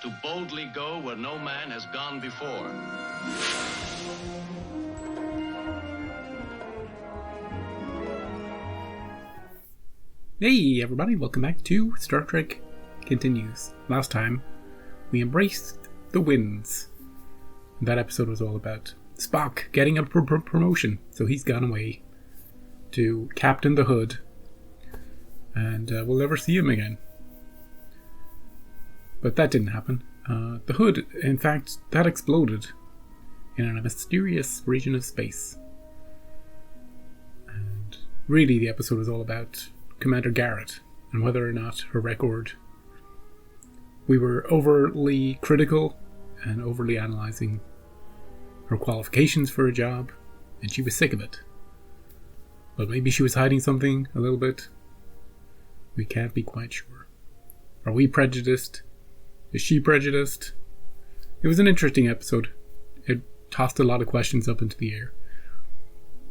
to boldly go where no man has gone before. Hey everybody, welcome back to Star Trek Continues. Last time, we embraced the winds. That episode was all about Spock getting a promotion, so he's gone away to Captain the Hood, and we'll never see him again. But that didn't happen. The Hood, in fact, that exploded in a mysterious region of space. And really the episode was all about Commander Garrett and whether or not her record, we were overly critical and overly analysing her qualifications for a job, and she was sick of it. But maybe she was hiding something a little bit. We can't be quite sure. Are we prejudiced? Is she prejudiced? It was an interesting episode. It tossed a lot of questions up into the air,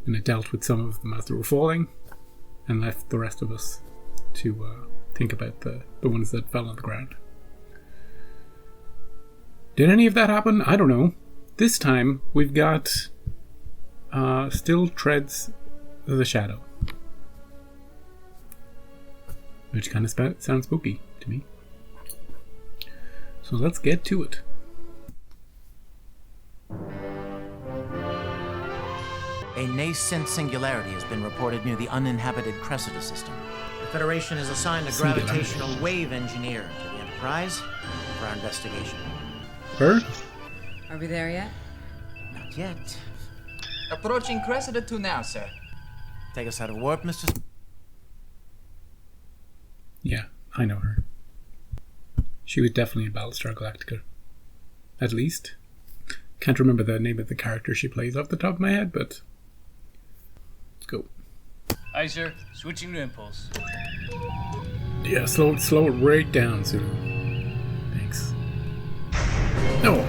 and it dealt with some of them as they were falling, and left the rest of us to think about the ones that fell on the ground. Did any of that happen? I don't know. This time, we've got Still Treads the Shadow. Which kind of sounds spooky to me. So let's get to it. A nascent singularity has been reported near the uninhabited Cressida system. The Federation has assigned a gravitational wave engineer to the Enterprise for our investigation. Her? Are we there yet? Not yet. Approaching Cressida 2 now, sir. Take us out of warp, Mr. Yeah, I know her. She was definitely in Battlestar Galactica. At least. Can't remember the name of the character she plays off the top of my head, but let's go. Aye, sir. Switching to impulse. Yeah, slow it right down, Sulu. Thanks. No!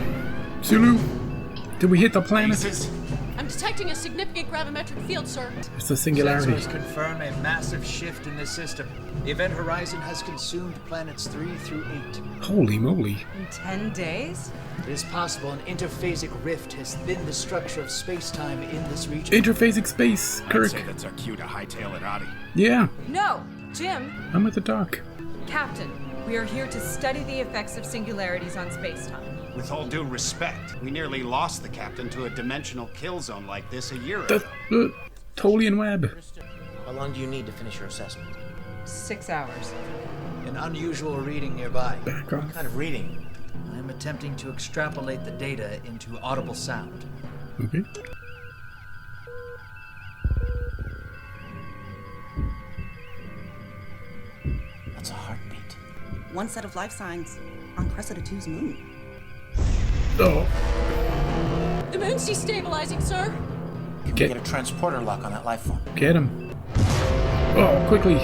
Sulu! Did we hit the planet? I'm detecting a significant gravimetric field, sir. It's a singularity. Sensors confirm a massive shift in the system. The event horizon has consumed planets 3 through 8. Holy moly. In 10 days? It is possible an interphasic rift has thinned the structure of space-time in this region. Interphasic space, Kirk. I'd say that's our cue to hightail it out of here. Yeah, No! Jim! I'm at the dock. Captain, we are here to study the effects of singularities on space-time. With all due respect, we nearly lost the captain to a dimensional kill zone like this a year The ago. Tholian web. How long do you need to finish your assessment? 6 hours. An unusual reading nearby. Back off. What kind of reading? I am attempting to extrapolate the data into audible sound. Okay. That's a heartbeat. One set of life signs on Cressida 2's moon. Oh, The moon's destabilizing, sir. Can Get- we get a transporter lock on that life form? get him. Oh, quickly.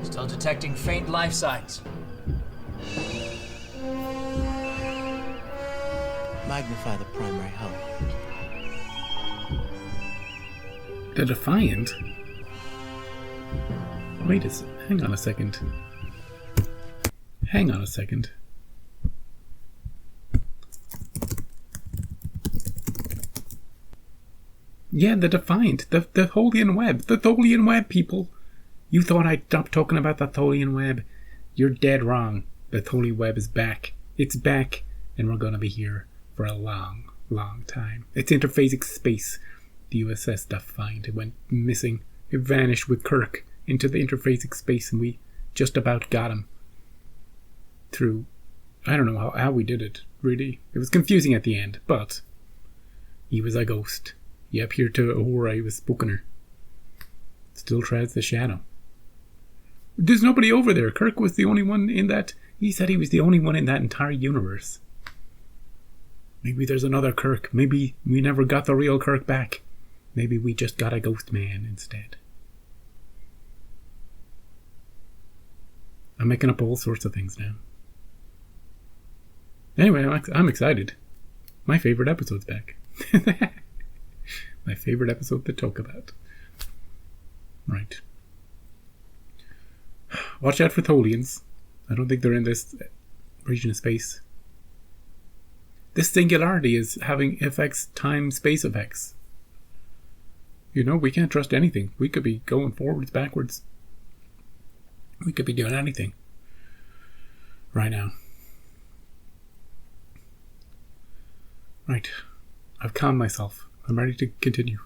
Still detecting faint life signs. Magnify the primary hub. The Defiant? Wait a hang on a second. Hang on a second. Yeah, the Defiant. The Tholian web. The Tholian web, people. You thought I'd stop talking about the Tholian web. You're dead wrong. The Tholian web is back. It's back, and we're gonna be here for a long, long time. It's interphasic space. The USS Defiant. It went missing. It vanished with Kirk into the interphasic space, and we just about got him. Through, I don't know how we did it, really. It was confusing at the end, but he was a ghost. He appeared to Uhura, he was spooking her. Still treads the shadow. There's nobody over there. Kirk was the only one in that. He said he was the only one in that entire universe. Maybe there's another Kirk. Maybe we never got the real Kirk back. Maybe we just got a ghost man instead. I'm making up all sorts of things now. Anyway, I'm excited. My favorite episode's back. My favorite episode to talk about. Right. Watch out for Tholians. I don't think they're in this region of space. This singularity is having effects times space effects. You know, we can't trust anything. We could be going forwards, backwards. We could be doing anything right now. Right. I've calmed myself. I'm ready to continue.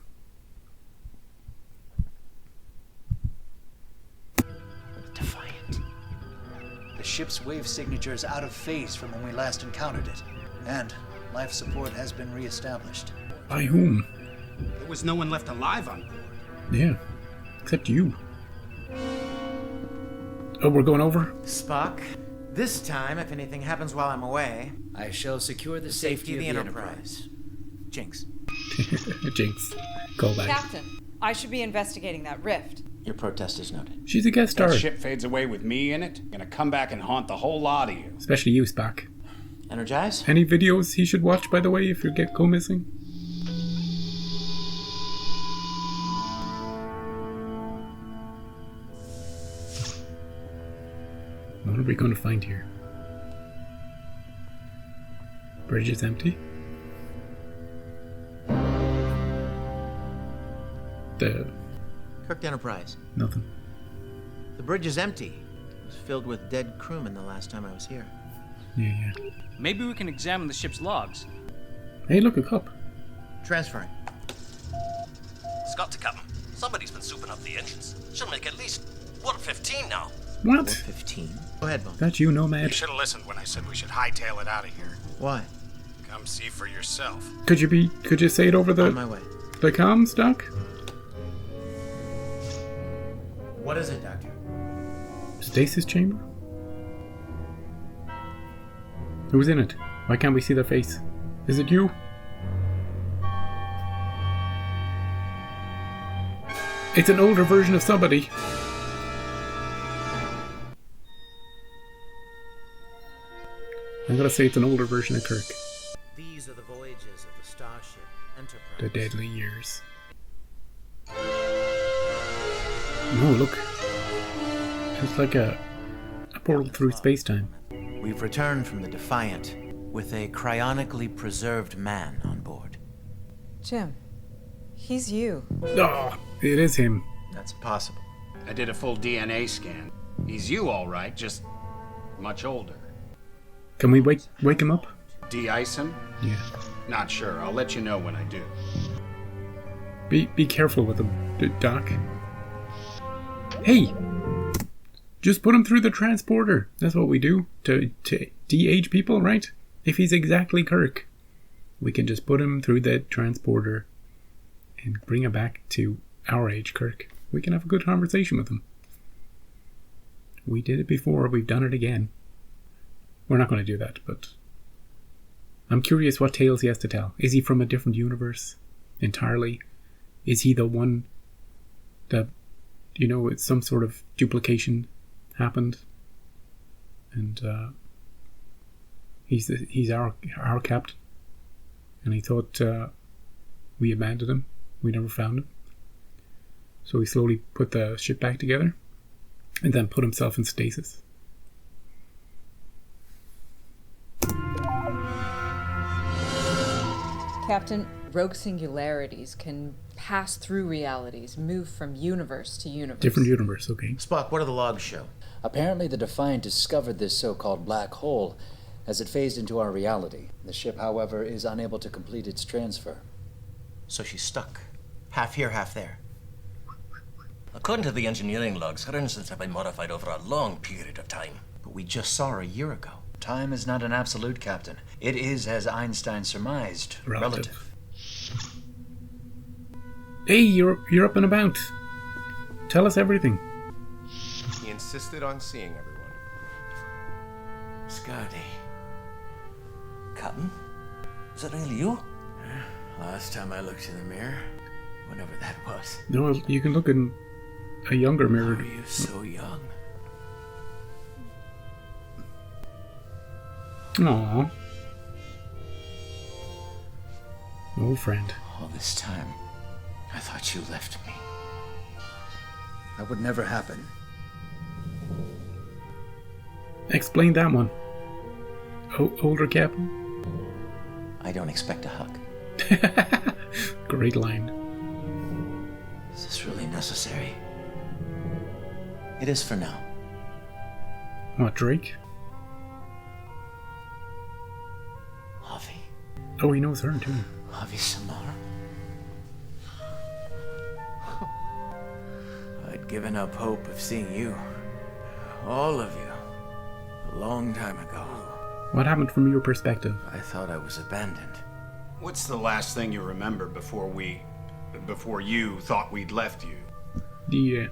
Defiant. The ship's wave signature is out of phase from when we last encountered it. And life support has been re-established. By whom? There was no one left alive on board. Yeah. Except you. Oh, we're going over? Spock, this time, if anything happens while I'm away, I shall secure the safety of the Enterprise. Jinx. Jinx. Call back. Captain, I should be investigating that rift. Your protest is noted. She's a guest star. That ship fades away with me in it. Gonna come back and haunt the whole lot of you. Especially you, Spock. Energize? Any videos he should watch, by the way, if you go missing? What are we going to find here? Bridge is empty. Kirk Enterprise. Nothing. The bridge is empty. It was filled with dead crewmen the last time I was here. Yeah. Maybe we can examine the ship's logs. Hey, look, a cup. Transferring. Scott to Captain. Somebody's been souping up the engines. Should make at least 115 now. What? 15. Go ahead, Bones. That you, Nomad. You should have listened when I said we should hightail it out of here. Why? Come see for yourself. Could you say it over On my way. the comms, Doc? What is it, Doctor? Stasis chamber? Who's in it? Why can't we see their face? Is it you? It's an older version of somebody. I'm gonna say it's an older version of Kirk. These are the voyages of the Starship Enterprise. The deadly years. No, look. It's like a portal through space-time. We've returned from the Defiant with a cryonically preserved man on board. Jim, he's you. Oh, it is him. That's possible. I did a full DNA scan. He's you, all right, just much older. Can we wake him up? De-ice him? Yeah. Not sure. I'll let you know when I do. Be careful with him, Doc. Hey! Just put him through the transporter. That's what we do to de-age people, right? If he's exactly Kirk, we can just put him through the transporter and bring him back to our age Kirk. We can have a good conversation with him. We did it before, we've done it again. We're not going to do that, but I'm curious what tales he has to tell. Is he from a different universe entirely? Is he the one that, you know, it's some sort of duplication happened, and he's our captain, and he thought we abandoned him. We never found him, so he slowly put the ship back together, and then put himself in stasis. Captain, rogue singularities can pass through realities, move from universe to universe. Different universe, okay. Spock, what do the logs show? Apparently the Defiant discovered this so-called black hole as it phased into our reality. The ship, however, is unable to complete its transfer. So she's stuck. Half here, half there. According to the engineering logs, her engines have been modified over a long period of time. But we just saw her a year ago. Time is not an absolute, Captain. It is, as Einstein surmised, relative. Hey, you're up and about. Tell us everything. He insisted on seeing everyone. Scotty. Captain? Is it really you? Last time I looked in the mirror, whenever that was. No, you can look in a younger mirror. How are you so young? Aww. Old friend. All this time, I thought you left me. That would never happen. Explain that one. older captain? I don't expect a hug. Great line. Is this really necessary? It is for now. What, Drake? Avi. Oh, he knows her too. Avi Samara. I'd given up hope of seeing you. All of you. A long time ago. What happened from your perspective? I thought I was abandoned. What's the last thing you remember before you thought we'd left you? Yeah.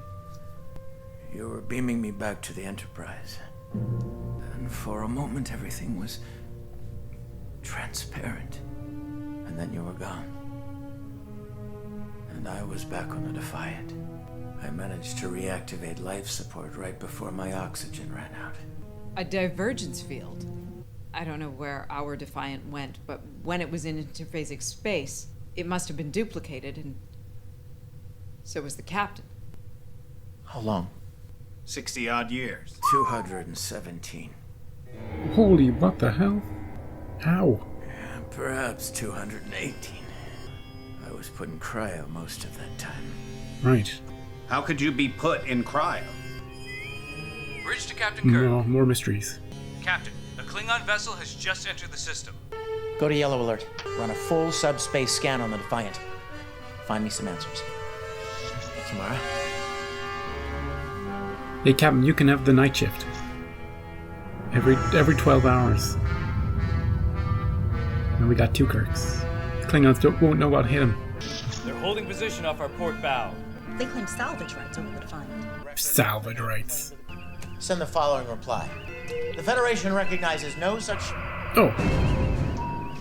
You were beaming me back to the Enterprise. And for a moment everything was transparent. And then you were gone. And I was back on the Defiant. I managed to reactivate life support right before my oxygen ran out. A divergence field. I don't know where our Defiant went, but when it was in interphasic space, it must have been duplicated, and so was the captain. How long? 60-odd years. 217. Holy, what the hell? How? Perhaps 218. I was put in cryo most of that time. Right. How could you be put in cryo? Bridge to Captain Kirk. No, more mysteries. Captain, a Klingon vessel has just entered the system. Go to Yellow Alert. Run a full subspace scan on the Defiant. Find me some answers. Samara? Hey, Captain, you can have the night shift. Every 12 hours. And we got 2 Kirks. Klingons won't know what hit him. They're holding position off our port bow. They claim salvage rights over the Defiant. Salvage rights. Send the following reply. The Federation recognizes no such... Oh.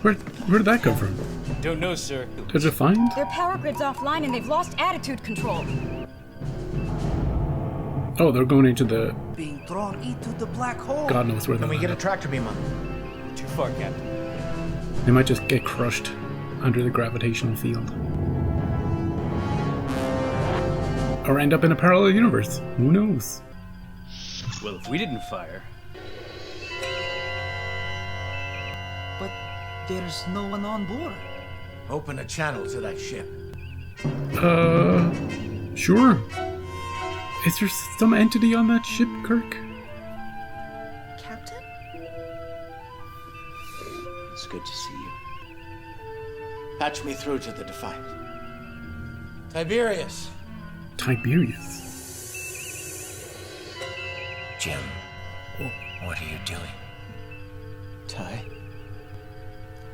Where did that come from? Don't know, sir. The Defiant? Their power grid's offline and they've lost attitude control. Oh, they're going into the... Being drawn into the black hole. God knows where they're Can we get a landed. tractor beam on? Too far, Captain. They might just get crushed under the gravitational field. Or end up in a parallel universe. Who knows? Well, if we didn't fire... But there's no one on board. Open a channel to that ship. Sure. Is there some entity on that ship, Kirk? Captain? It's good to see you. Patch me through to the Defiant. Tiberius. Tiberius. Jim. What are you doing? Ty.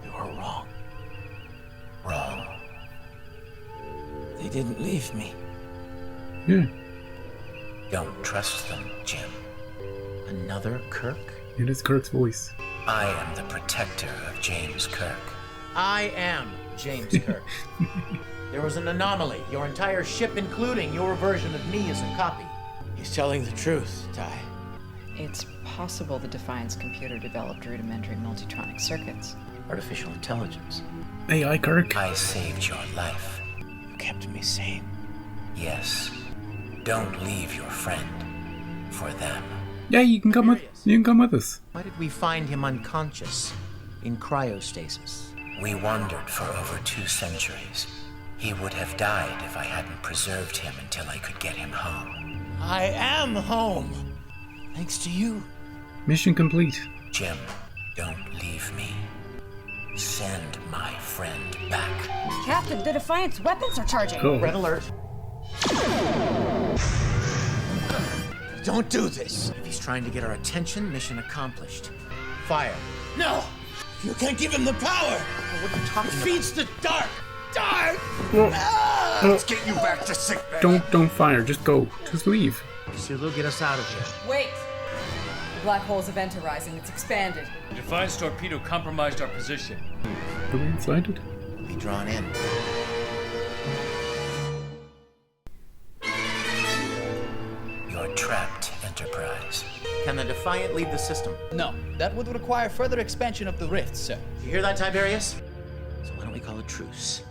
You are wrong. Wrong. They didn't leave me. Yeah. Don't trust them, Jim. Another Kirk? It is Kirk's voice. I am the protector of James Kirk. I am James Kirk. There was an anomaly. Your entire ship, including your version of me, is a copy. He's telling the truth, Ty. It's possible the Defiant's computer developed rudimentary multitronic circuits. Artificial intelligence. AI Kirk. I saved your life. You kept me sane. Yes. Don't leave your friend for them. Yeah, you can come with us. Why did we find him unconscious in cryostasis? We wandered for over 2 centuries. He would have died if I hadn't preserved him until I could get him home. I am home. Thanks to you. Mission complete. Jim, don't leave me. Send my friend back. Captain, the Defiant's weapons are charging. Oh. Red alert. Don't do this. If he's trying to get our attention, mission accomplished. Fire. No! You can't give him the power! What are you talking about? Feeds the dark! Dark! Let's get you back to sick bay. Don't fire. Just go. Just leave. Sulu, get us out of here. Wait! The black hole's event horizon. It's expanded. The Defiant's torpedo compromised our position. Are we inside? Be drawn in. You're trapped, Enterprise. Can the Defiant leave the system? No, that would require further expansion of the rift, sir. You hear that, Tiberius? So why don't we call a truce?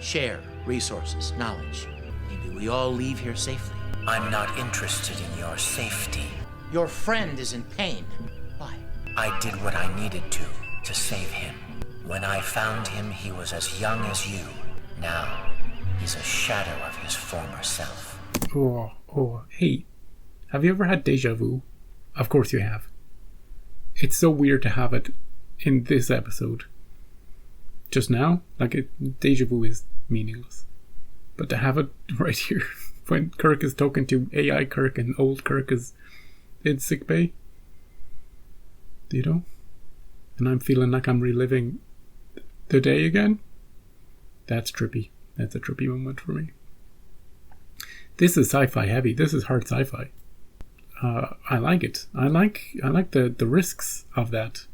Share resources, knowledge. Maybe we all leave here safely. I'm not interested in your safety. Your friend is in pain. Why? I did what I needed to save him. When I found him, he was as young as you. Now, he's a shadow of his former self. Hey, have you ever had deja vu? Of course you have. It's so weird to have it in this episode. Just now, deja vu is meaningless. But to have it right here, when Kirk is talking to AI Kirk and old Kirk is in sickbay, you know? And I'm feeling like I'm reliving the day again. That's trippy. That's a trippy moment for me. This is sci-fi heavy. This is hard sci-fi. I like it. I like the risks of that.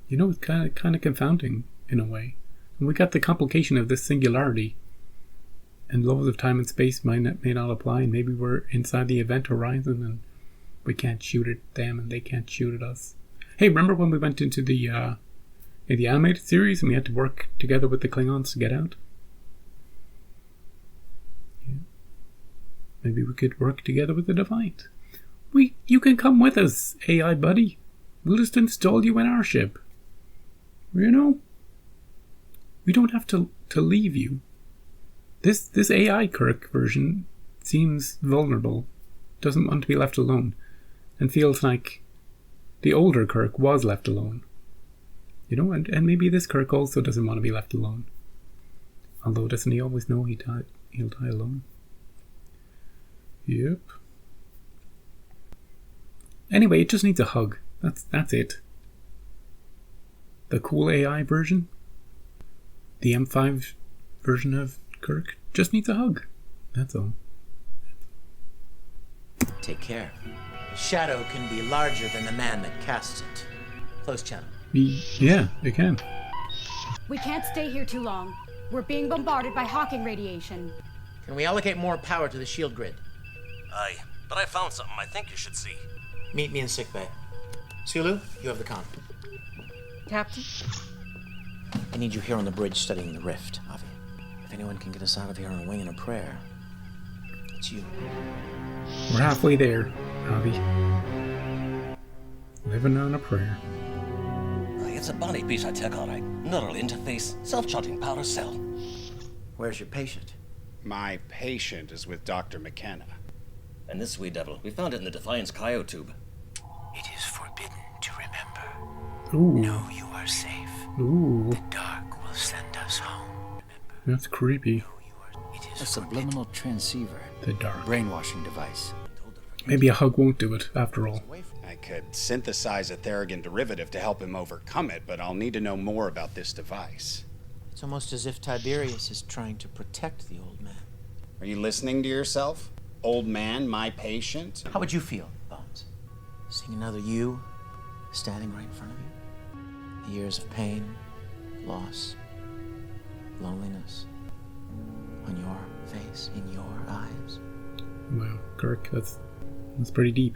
You know, it's kind of confounding in a way. And we got the complication of this singularity. And laws of time and space may not apply, and maybe we're inside the event horizon and we can't shoot at them and they can't shoot at us. Hey, remember when we went into the animated series and we had to work together with the Klingons to get out? Yeah. Maybe we could work together with the Defiant. You can come with us, AI buddy. We'll just install you in our ship. You know? We don't have to leave you. This AI Kirk version seems vulnerable, doesn't want to be left alone, and feels like the older Kirk was left alone. You know, and maybe this Kirk also doesn't want to be left alone. Although, doesn't he always know he'll die alone? Yep. Anyway, it just needs a hug. That's it. The cool AI version, the M5 version of Kirk, just needs a hug. That's all. Take care. A shadow can be larger than the man that casts it. Close channel. Yeah, it can. We can't stay here too long. We're being bombarded by Hawking radiation. Can we allocate more power to the shield grid? Aye, but I found something I think you should see. Meet me in sickbay. Sulu, you have the con. Captain? I need you here on the bridge studying the rift, Avi. If anyone can get us out of here on a wing and a prayer, it's you. We're halfway there, Avi. Living on a prayer. It's a bonny piece of tech, all right. Neural interface, self-charging power cell. Where's your patient? My patient is with Dr. McKenna. And this wee devil, we found it in the Defiance cryotube. It is forbidden to remember. Ooh. No, you are safe. Ooh. The dark will send us home. Remember. That's creepy. A subliminal transceiver. The dark. Brainwashing device. Maybe a hug won't do it, after all. I could synthesize a Theragun derivative to help him overcome it, but I'll need to know more about this device. It's almost as if Tiberius is trying to protect the old man. Are you listening to yourself? Old man, my patient? How would you feel, Bones? Seeing another you standing right in front of you? The years of pain, loss, loneliness on your face, in your eyes. Wow, Kirk, that's pretty deep.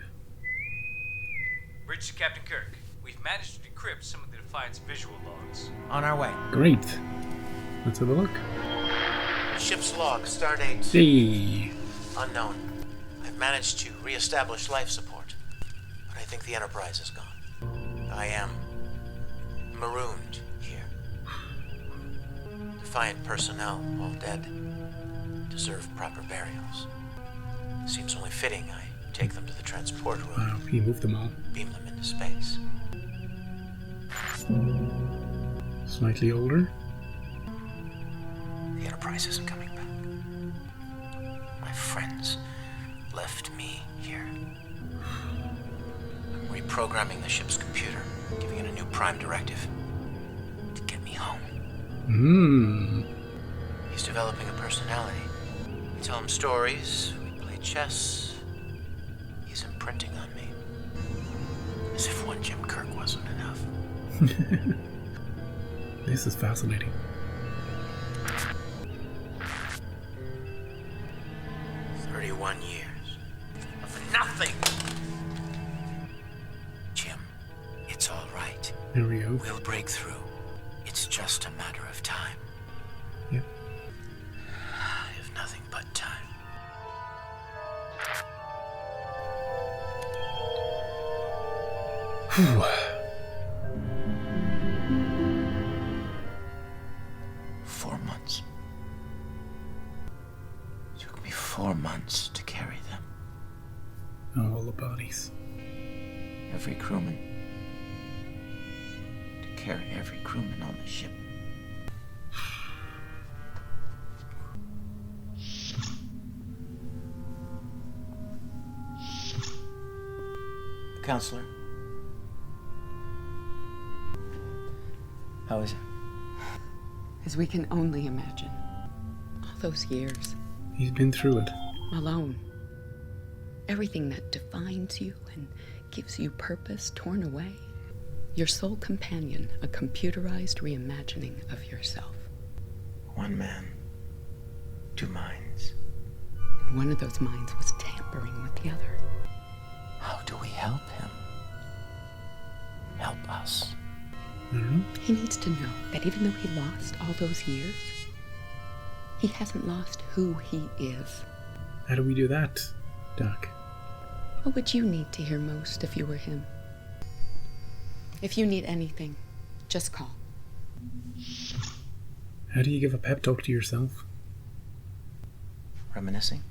Bridge to Captain Kirk. We've managed to decrypt some of the Defiance visual logs. On our way. Great. Let's have a look. Ship's log, stardate. Hey. Unknown. I've managed to re-establish life support, but I think the Enterprise is gone. I am marooned here. Defiant personnel, all dead, deserve proper burials. Seems only fitting I take them to the transport room. Wow, he moved them all. Beam them into space. Slightly older. The Enterprise isn't coming back. My friends left me here. I'm reprogramming the ship's computer, giving it a new prime directive to get me home. He's developing a personality. We tell him stories, we play chess. He's imprinting on me. As if one Jim Kirk wasn't enough. This is fascinating. Years of nothing. Jim, it's all right. There we go. We'll break through. It's just a matter of time. Yep. I have nothing but time. Whew. carry every crewman on the ship. Counselor? How is it? As we can only imagine. All those years. He's been through it. Alone. Everything that defines you and gives you purpose torn away. Your sole companion, a computerized reimagining of yourself. One man, two minds. And one of those minds was tampering with the other. How do we help him? Help us. He needs to know that even though he lost all those years, he hasn't lost who he is. How do we do that, Doc? What would you need to hear most if you were him? If you need anything, just call. How do you give a pep talk to yourself? Reminiscing.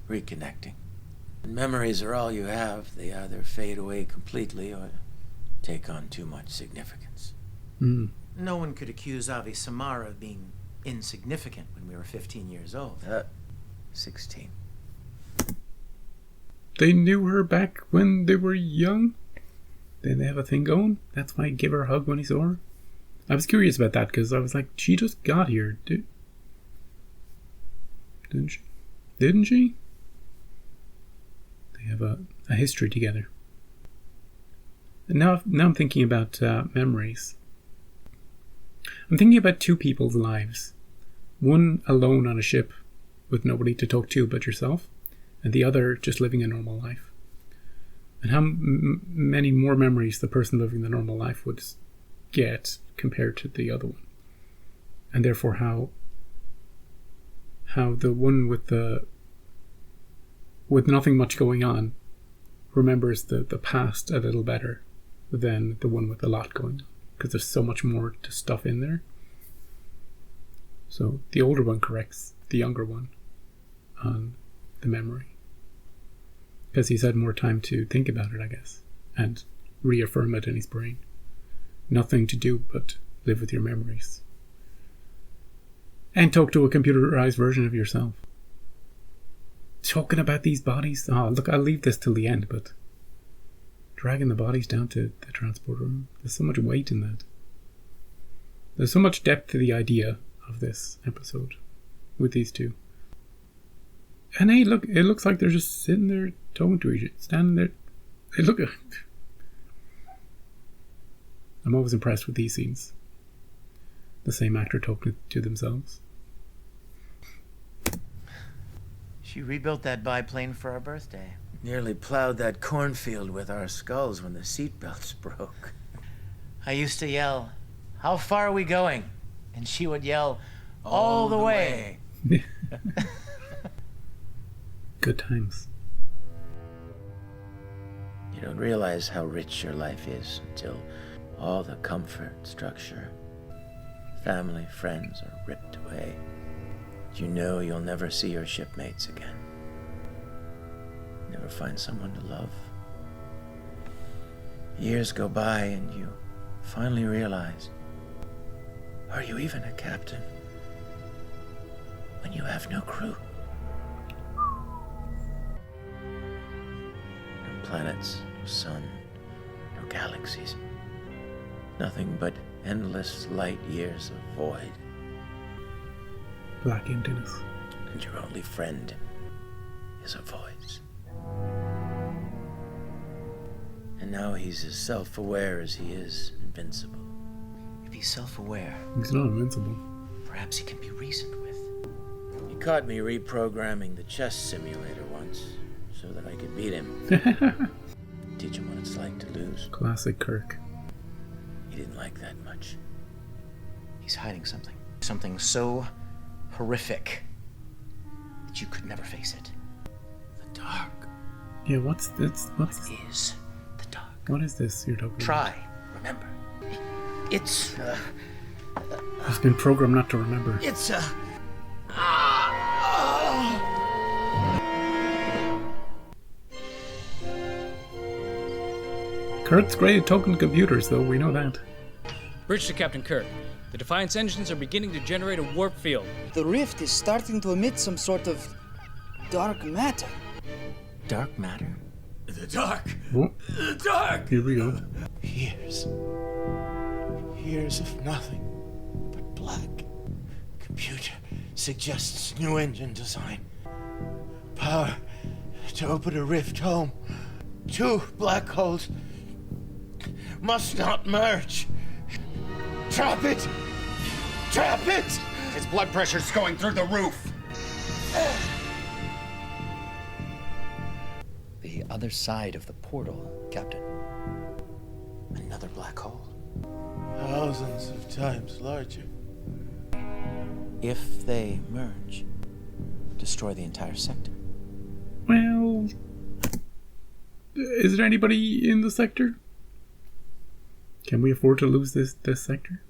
Reconnecting. When memories are all you have, they either fade away completely or take on too much significance. No one could accuse Avi Samara of being insignificant when we were 15 years old. 16. They knew her back when they were young? Did they have a thing going? That's why he gave her a hug when he saw her? I was curious about that because I was like, she just got here. Didn't she? Didn't she? They have a history together. And now I'm thinking about memories. I'm thinking about two people's lives. One alone on a ship with nobody to talk to but yourself, and the other just living a normal life. And how many more memories the person living the normal life would get compared to the other one. And therefore how the one with nothing much going on remembers the past a little better than the one with a lot going on, because there's so much more to stuff in there. So the older one corrects the younger one on the memory, because he's had more time to think about it, I guess, and reaffirm it in his brain. Nothing to do but live with your memories and talk to a computerized version of yourself. Talking about these bodies. Oh, look, I'll leave this till the end, but dragging the bodies down to the transport room. There's so much weight in that. There's so much depth to the idea of this episode with these two. And hey, look, it looks like they're just sitting there talking to each other, standing there. Hey, look. I'm always impressed with these scenes. The same actor talking to themselves. She rebuilt that biplane for our birthday. Nearly plowed that cornfield with our skulls when the seatbelts broke. I used to yell, "How far are we going?" And she would yell, "All the way." Good times. You don't realize how rich your life is until all the comfort, structure, family, friends are ripped away. You know you'll never see your shipmates again. Never find someone to love. Years go by and you finally realize, are you even a captain when you have no crew? No planets, no sun, no galaxies. Nothing but endless light years of void. Black emptiness. And your only friend is a voice. And now he's as self-aware as he is invincible. If he's self-aware, he's not invincible. Perhaps he can be reasoned with. He caught me reprogramming the chess simulator once so that I could beat him. Teach him what it's like to lose. Classic Kirk. He didn't like that much. He's hiding something. Something so horrific that you could never face it. The dark. Yeah, what's this? What is the dark? What is this you're talking about? Try, remember. It's He's been programmed not to remember. It's Kurt's great at talking to computers, though, we know that. Bridge to Captain Kirk. The Defiance engines are beginning to generate a warp field. The rift is starting to emit some sort of dark matter. Dark matter? The dark! Oh. The dark! Here we go. Years of nothing but black. Computer suggests new engine design. Power to open a rift home. 2 black holes must not merge. Trap it! Trap it! His blood pressure's going through the roof. The other side of the portal, Captain. Another black hole. Thousands of times larger. If they merge, destroy the entire sector. Well, is there anybody in the sector? Can we afford to lose this sector?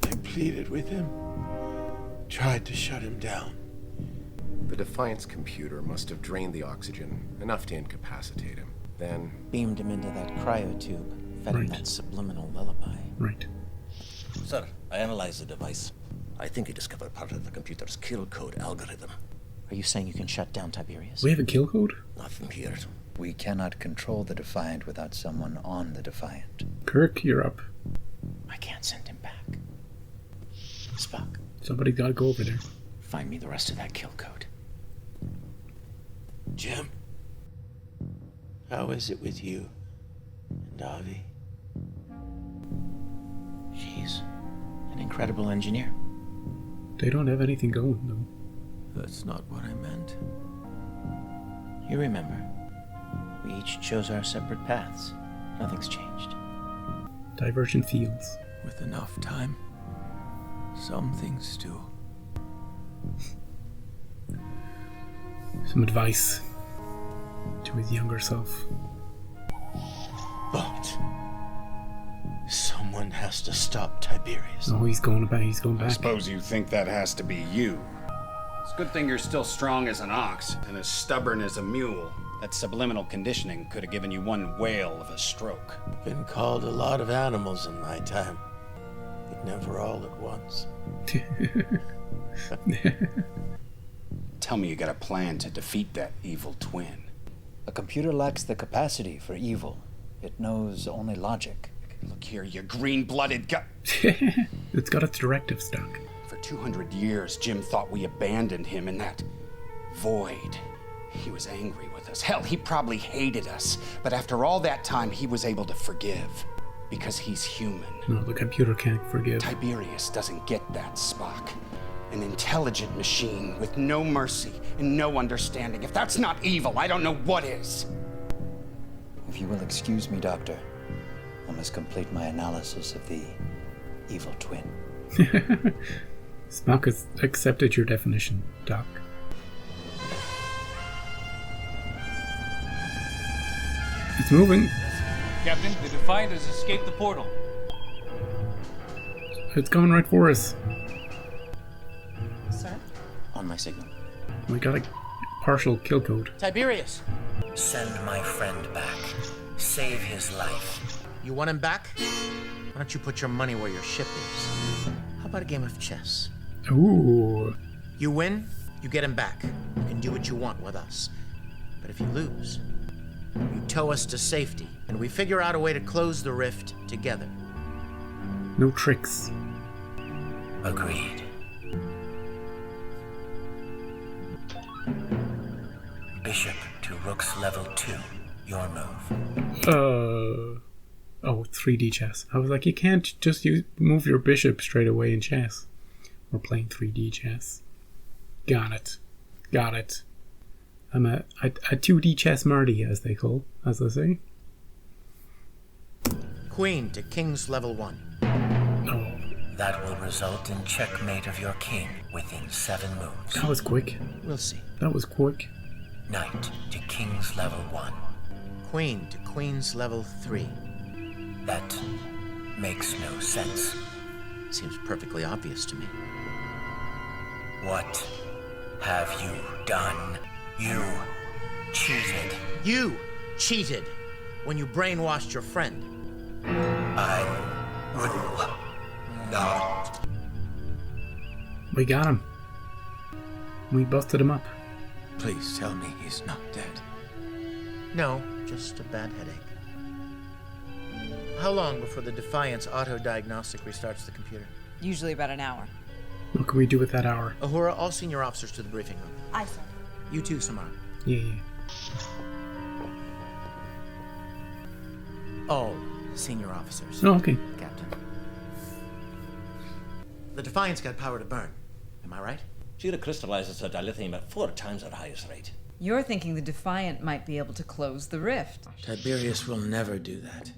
I pleaded with him. Tried to shut him down. The Defiance computer must have drained the oxygen, enough to incapacitate him. Then beamed him into that cryotube, fed him Right. that subliminal lullaby. Right. Sir, I analyzed the device. I think I discovered part of the computer's kill code algorithm. Are you saying you can shut down Tiberius? We have a kill code? Not from here. We cannot control the Defiant without someone on the Defiant. Kirk, you're up. I can't send him back. Spock, Somebody's got to go over there. find me the rest of that kill code. Jim, how is it with you and Avi? She's an incredible engineer. They don't have anything going, though. That's not what I meant. You remember, we each chose our separate paths. Nothing's changed. Divergent fields. With enough time, some things do. Some advice to his younger self. But someone has to stop Tiberius. Oh, he's going back. He's going I back. suppose you think that has to be you. It's a good thing you're still strong as an ox and as stubborn as a mule. That subliminal conditioning could have given you one whale of a stroke. Been called a lot of animals in my time, but never all at once. Tell me you got a plan to defeat that evil twin. A computer lacks the capacity for evil. It knows only logic. Look here, you green-blooded It's got its directive stuck. For 200 years, Jim thought we abandoned him in that void. He was angry with us. Hell, he probably hated us. But after all that time, he was able to forgive. Because he's human. No, the computer can't forgive. Tiberius doesn't get that, Spock. An intelligent machine with no mercy and no understanding. If that's not evil, I don't know what is. If you will excuse me, Doctor, I must complete my analysis of the evil twin. Spock has accepted your definition, Doc. It's moving. Captain, the Defiant has escaped the portal. It's coming right for us. Sir? On my signal. We got a partial kill code. Tiberius! Send my friend back. Save his life. You want him back? Why don't you put your money where your ship is? How about a game of chess? Ooh. You win, you get him back. You can do what you want with us. But if you lose, you tow us to safety, and we figure out a way to close the rift together. No tricks. Agreed. Bishop to Rook's level 2. Your move. Oh, 3D chess. I was like, you can't just move your bishop straight away in chess. We're playing 3D chess. Got it. I'm a 2D chess Marty, as they say. Queen to King's level 1. Oh. That will result in checkmate of your king within 7 moves. That was quick. We'll see. That was quick. Knight to King's level 1. Queen to Queen's level 3. That makes no sense. Seems perfectly obvious to me. What have you done? You cheated. You cheated when you brainwashed your friend. I will not. We got him. We busted him up. Please tell me he's not dead. No, just a bad headache. How long before the Defiance auto-diagnostic restarts the computer? Usually about an hour. What can we do with that hour? Uhura, all senior officers to the briefing room. Aye, sir. You too, Samara. Yeah. All senior officers. Oh, okay. Captain. The Defiance got power to burn. Am I right? Jira crystallizes her dilithium at 4 times her highest rate. You're thinking the Defiant might be able to close the rift. Tiberius will never do that.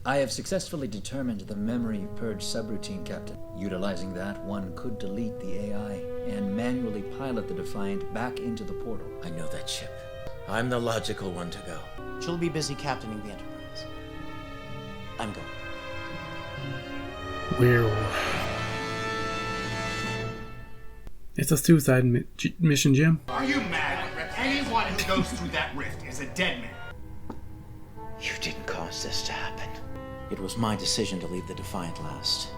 I have successfully determined the memory purge subroutine, Captain. Utilizing that, one could delete the AI and manually pilot the Defiant back into the portal. I know that ship. I'm the logical one to go. She'll be busy captaining the Enterprise. I'm going. Werewolf. It's a suicide mission, Jim. Are you mad? Anyone who goes through that rift is a dead man. You didn't cause this to happen. It was my decision to leave the Defiant last.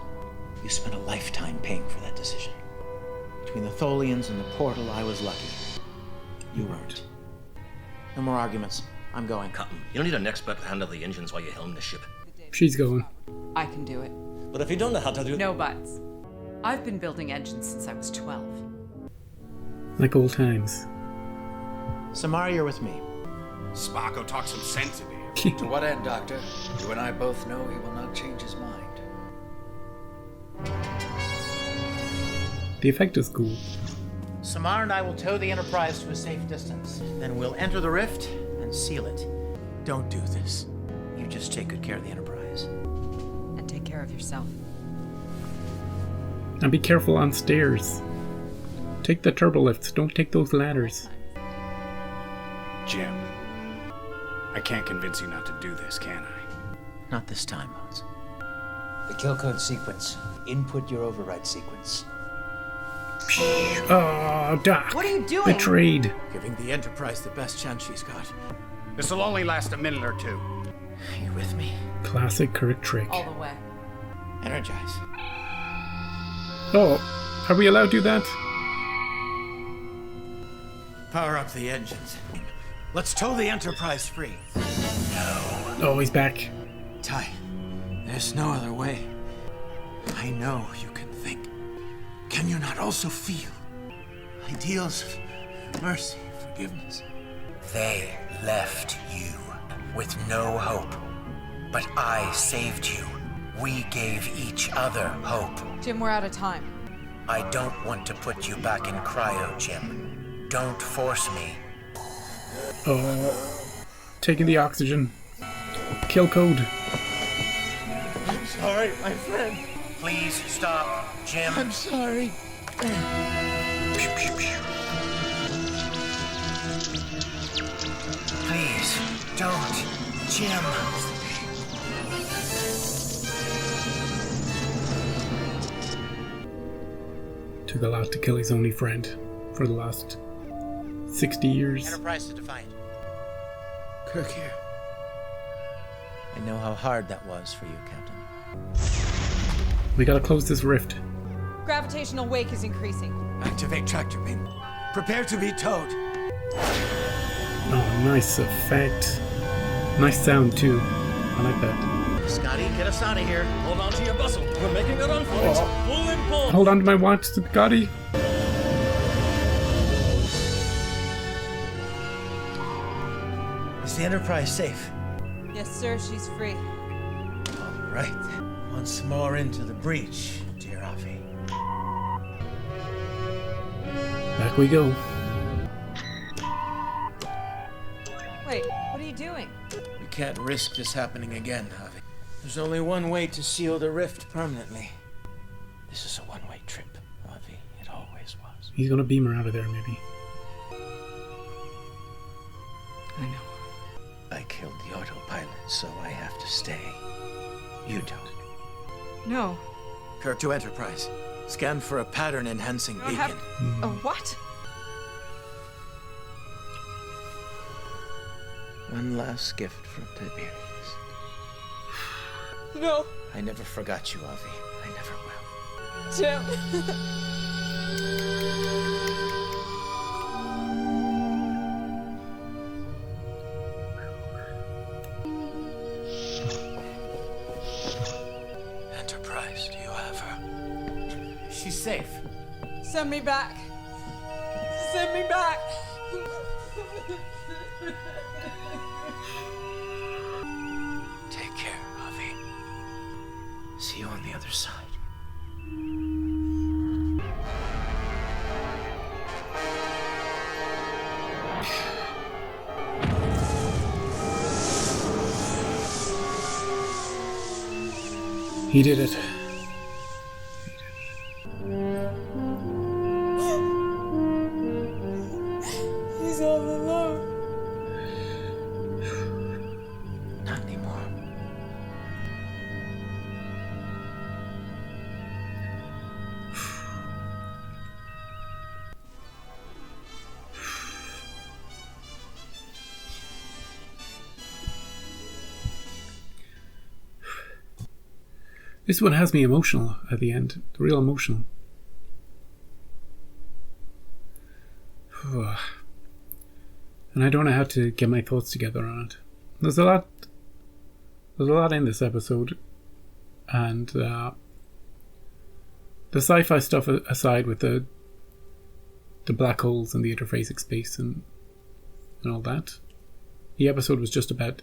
You spent a lifetime paying for that decision. Between the Tholians and the portal, I was lucky. You weren't. No more arguments. I'm going. Captain, you don't need an expert to handle the engines while you helm the ship. She's going. I can do it. But if you don't know how to do... No buts. I've been building engines since I was 12. Like old times. Samara, you're with me. Sparko talk some sense into him. To what end, Doctor? You and I both know he will not change his mind. The effect is cool. Samara and I will tow the Enterprise to a safe distance. Then we'll enter the rift and seal it. Don't do this. You just take good care of the Enterprise. And take care of yourself. And be careful on stairs. Take the turbo lifts. Don't take those ladders. Jim, I can't convince you not to do this, can I? Not this time, Mons. The kill code sequence. Input your override sequence. Oh, Doc. What are you doing? Betrayed. Giving the Enterprise the best chance she's got. This'll only last a minute or two. Are you with me? Classic Kirk trick. All the way. Energize. Oh, are we allowed to do that? Power up the engines. Let's tow the Enterprise free. Oh, he's back. Ty, there's no other way. I know you can think. Can you not also feel? Ideals of mercy, forgiveness. They left you with no hope. But I saved you. We gave each other hope. Jim, we're out of time. I don't want to put you back in cryo, Jim. Don't force me. Oh, taking the oxygen. Kill code. I'm sorry, my friend. Please stop, Jim. I'm sorry. Please, don't, Jim. Took a lot to kill his only friend for the last 60 years. Enterprise to Defiant. Kirk here. I know how hard that was for you, Captain. We gotta close this rift. Gravitational wake is increasing. Activate tractor beam. Prepare to be towed. Oh, nice effect. Nice sound, too. I like that. Scotty, get us out of here. Hold on to your bustle. We're making a run for it. Pull and pull. Hold on to my watch, Scotty. Is the Enterprise safe? Yes, sir, she's free. All right. Once more into the breach, dear Avi. Back we go. Wait, what are you doing? We can't risk this happening again, Avi. There's only one way to seal the rift permanently. This is a one-way trip, Avi. It always was. He's gonna beam her out of there, maybe. I know. I killed the autopilot, so I have to stay. You don't. No. Kirk to Enterprise. Scan for a pattern-enhancing beacon. A what? One last gift from Tiberius. No. I never forgot you, Avi. I never will. Jim. Enterprise, do you have her? She's safe. Send me back. Send me back. Take care, Avi. See you on the other side. He did it. He's all alone. Not anymore. This one has me emotional at the end. Real emotional. And I don't know how to get my thoughts together on it. There's a lot in this episode, and the sci-fi stuff aside, with the black holes and the interphasic space and all that, the episode was just about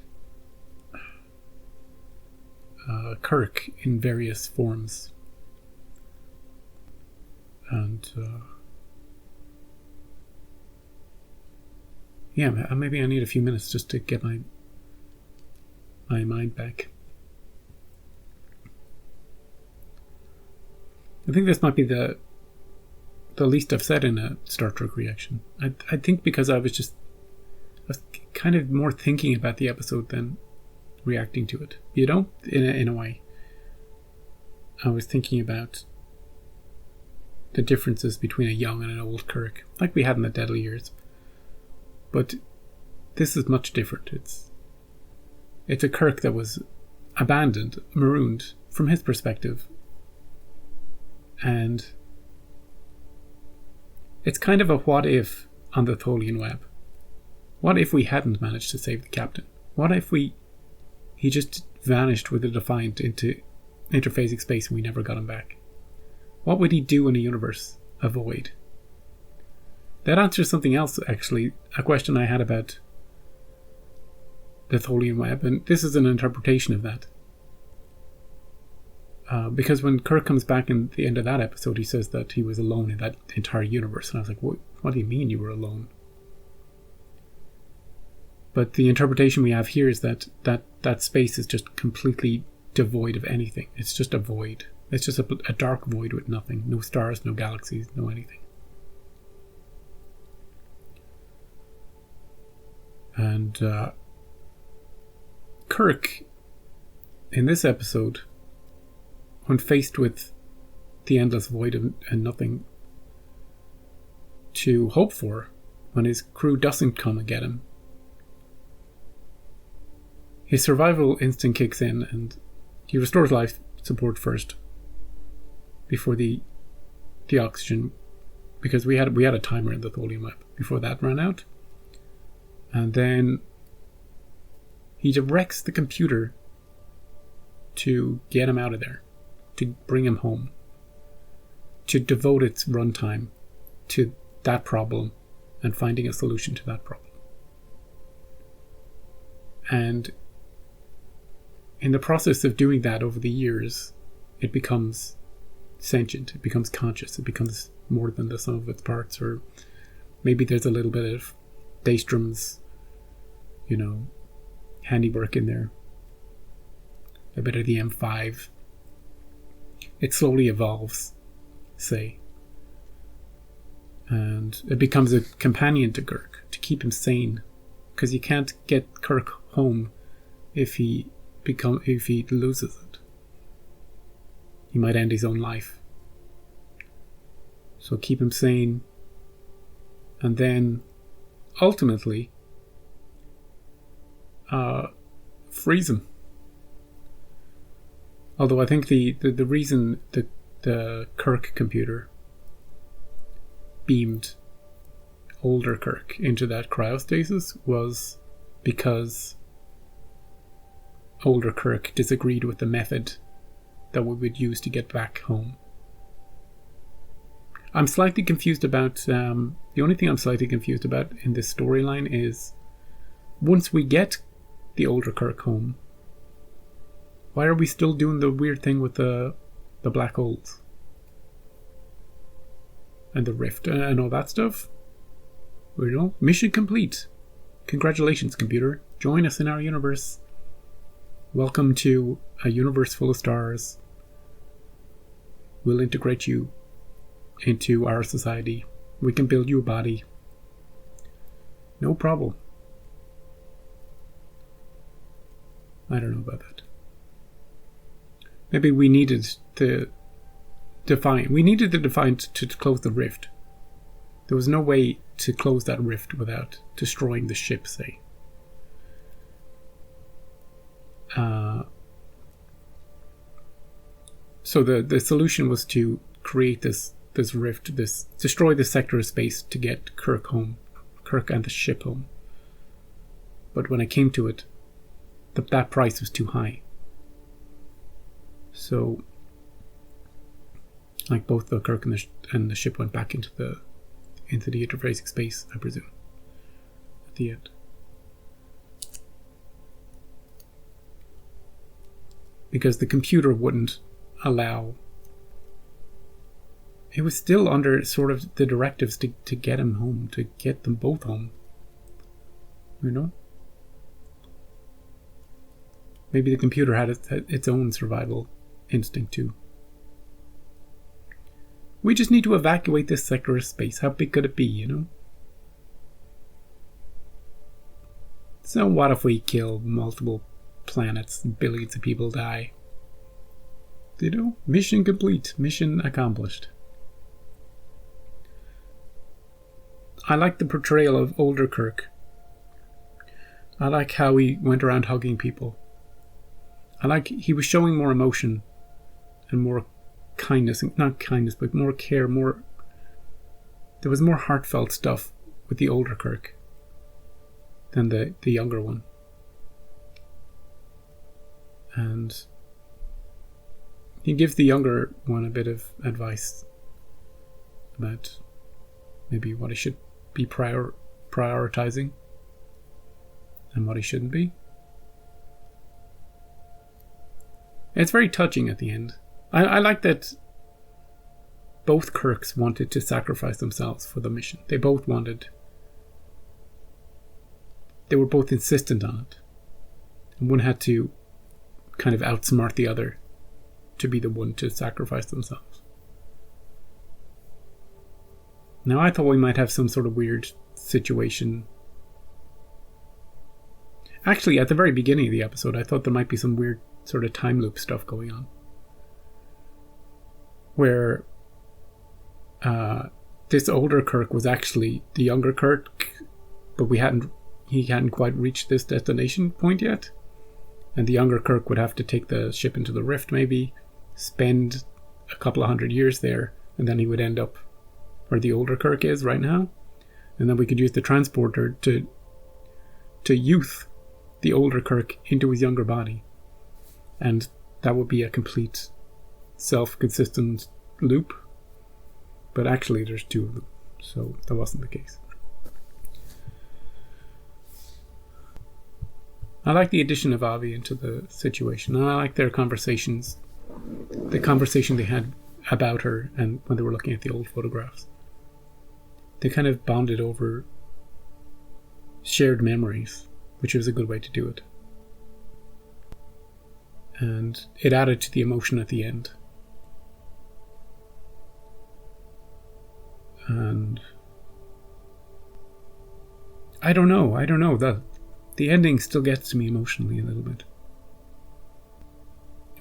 Kirk in various forms, and yeah, maybe I need a few minutes just to get my mind back. I think this might be the least I've said in a Star Trek reaction. I think because I was kind of more thinking about the episode than reacting to it. You know, in a way. I was thinking about the differences between a young and an old Kirk, like we had in the Deadly Years. But this is much different. It's a Kirk that was abandoned, marooned, from his perspective. And it's kind of a what if on the Tholian web. What if we hadn't managed to save the captain? What if he just vanished with the Defiant into interphasic space and we never got him back? What would he do in a universe, a void? That answers something else, actually, a question I had about the Tholian web, and this is an interpretation of that. Because when Kirk comes back in the end of that episode, he says that he was alone in that entire universe, and I was like, what do you mean you were alone? But the interpretation we have here is that space is just completely devoid of anything. It's just a void. It's just a dark void with nothing. No stars, no galaxies, no anything. And Kirk, in this episode, when faced with the endless void and nothing to hope for, when his crew doesn't come and get him, his survival instinct kicks in and he restores life support first before the oxygen, because we had a timer in the Tholian web before that ran out. And then he directs the computer to get him out of there, to bring him home, to devote its runtime to that problem and finding a solution to that problem. And in the process of doing that over the years, it becomes sentient, it becomes conscious, it becomes more than the sum of its parts, or maybe there's a little bit of Daystrom's, handiwork in there. A bit of the M5. It slowly evolves, say. And it becomes a companion to Kirk, to keep him sane. Because you can't get Kirk home if he loses it. He might end his own life. So keep him sane. And then, ultimately, freeze him. Although I think the reason the Kirk computer beamed older Kirk into that cryostasis was because older Kirk disagreed with the method that we would use to get back home. I'm slightly confused about, the only thing I'm slightly confused about in this storyline is, once we get the older Kirk home, why are we still doing the weird thing with the black holes? And the rift and all that stuff? You know, mission complete. Congratulations, computer. Join us in our universe. Welcome to a universe full of stars. We'll integrate you into our society. We can build you a body. No problem. I don't know about that. Maybe we needed the Defiant. We needed the Defiant to close the rift. There was no way to close that rift without destroying the ship, say. So the solution was to create this rift, destroy this sector of space to get Kirk home, Kirk and the ship home. But when it came to it, that price was too high. So, like, both the Kirk and the ship went back into the interphasic space, I presume, at the end. Because the computer wouldn't allow. It was still under sort of the directives to get him home, to get them both home. You know? Maybe the computer had its own survival instinct too. We just need to evacuate this sector of space. How big could it be, you know? So what if we kill multiple planets and billions of people die? You know, mission complete, mission accomplished. I like the portrayal of older Kirk. I like how he went around hugging people. I like he was showing more emotion and more kindness, not kindness, but more care, there was more heartfelt stuff with the older Kirk than the younger one. And he gives the younger one a bit of advice about maybe what he should be prioritizing and what he shouldn't be. It's very touching at the end. I like that both Kirks wanted to sacrifice themselves for the mission. They were both insistent on it. And one had to kind of outsmart the other to be the one to sacrifice themselves. Now I thought we might have some sort of weird situation. Actually, at the very beginning of the episode, I thought there might be some weird sort of time loop stuff going on. Where this older Kirk was actually the younger Kirk, but he hadn't quite reached this destination point yet. And the younger Kirk would have to take the ship into the rift, maybe, spend a couple of 100 years there, and then he would end up where the older Kirk is right now. And then we could use the transporter to youth the older Kirk into his younger body. And that would be a complete self-consistent loop. But actually there's two of them, so that wasn't the case. I like the addition of Avi into the situation, and I like their conversations, the conversation they had about her and when they were looking at the old photographs. They kind of bonded over shared memories, which was a good way to do it. And it added to the emotion at the end. And I don't know. The ending still gets to me emotionally a little bit.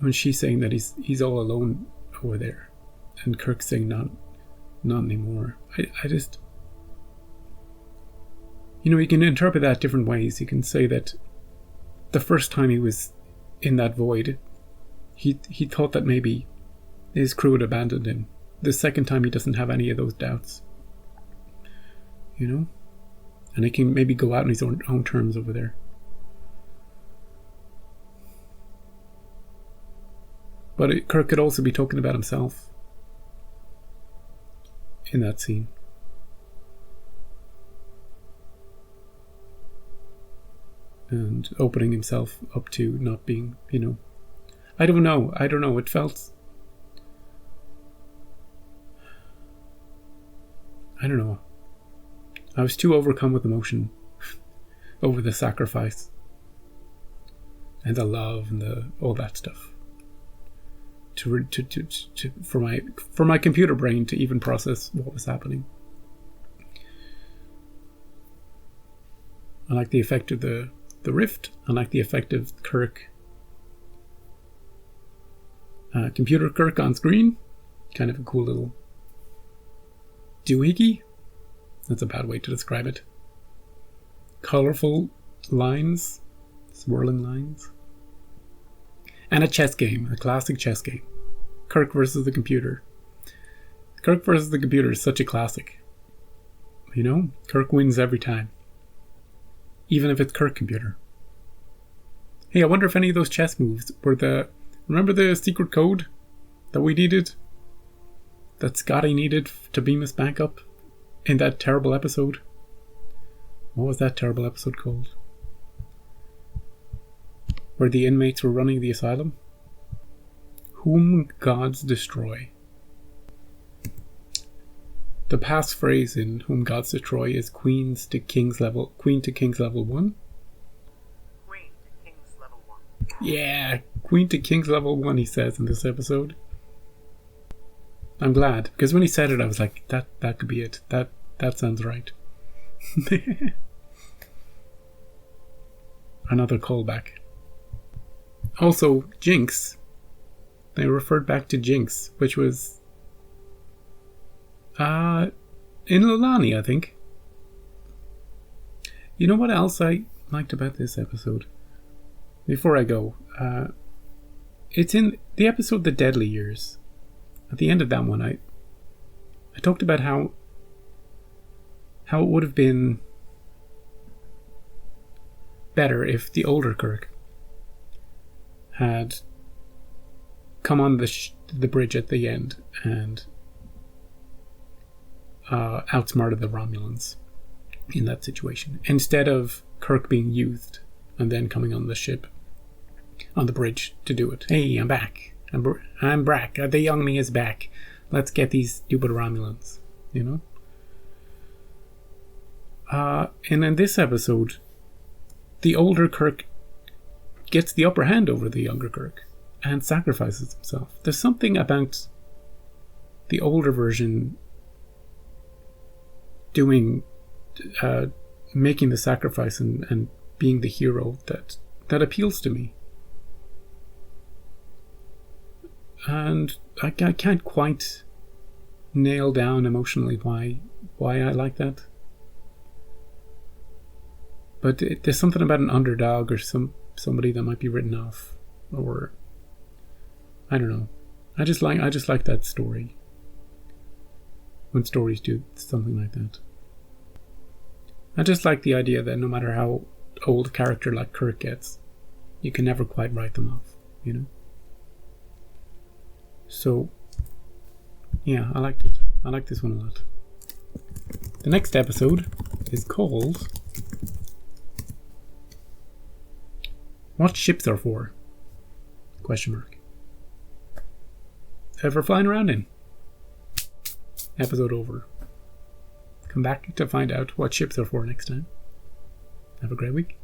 When she's saying that he's all alone over there, and Kirk's saying not anymore. I just, you can interpret that different ways. You can say that the first time he was in that void, he thought that maybe his crew had abandoned him. The second time he doesn't have any of those doubts. You know? And he can maybe go out on his own terms over there. But Kirk could also be talking about himself in that scene. And opening himself up to not being, you know... I don't know. It felt... I don't know. I was too overcome with emotion over the sacrifice and the love and all that stuff for my computer brain to even process what was happening. I like the effect of the rift. I like the effect of Kirk, computer Kirk on screen. Kind of a cool little doohickey. That's a bad way to describe it. Colorful lines, swirling lines. And a chess game, a classic chess game. Kirk versus the computer. Kirk versus the computer is such a classic. You know, Kirk wins every time. Even if it's Kirk computer. Hey, I wonder if any of those chess moves were remember the secret code that we needed? That Scotty needed to beam us back up? In that terrible episode? What was that terrible episode called? Where the inmates were running the asylum? Whom gods destroy. The passphrase in Whom Gods Destroy is Queen to King's level 1. Queen to King's level 1. Yeah, Queen to King's level 1, he says in this episode. I'm glad, because when he said it I was like, that could be it. That sounds right. Another callback. Also, Jinx. They referred back to Jinx, which was in Lulani, I think. You know what else I liked about this episode? Before I go, it's in the episode The Deadly Years. At the end of that one, I talked about how it would have been better if the older Kirk had come on the bridge at the end and outsmarted the Romulans in that situation, instead of Kirk being used and then coming on the ship, on the bridge to do it. Hey, I'm back. I'm back. The young me is back. Let's get these stupid Romulans, you know? And in this episode, the older Kirk gets the upper hand over the younger Kirk and sacrifices himself. There's something about the older version making the sacrifice and being the hero that appeals to me. And I can't quite nail down emotionally why I like that. But there's something about an underdog or somebody that might be written off, or I don't know. I just like that story. When stories do something like that. I just like the idea that no matter how old a character like Kirk gets, you can never quite write them off, you know? So, yeah, I liked it. I like this one a lot. The next episode is called What Ships Are For? ? Ever flying around in? Episode over. Come back to find out what ships are for next time. Have a great week.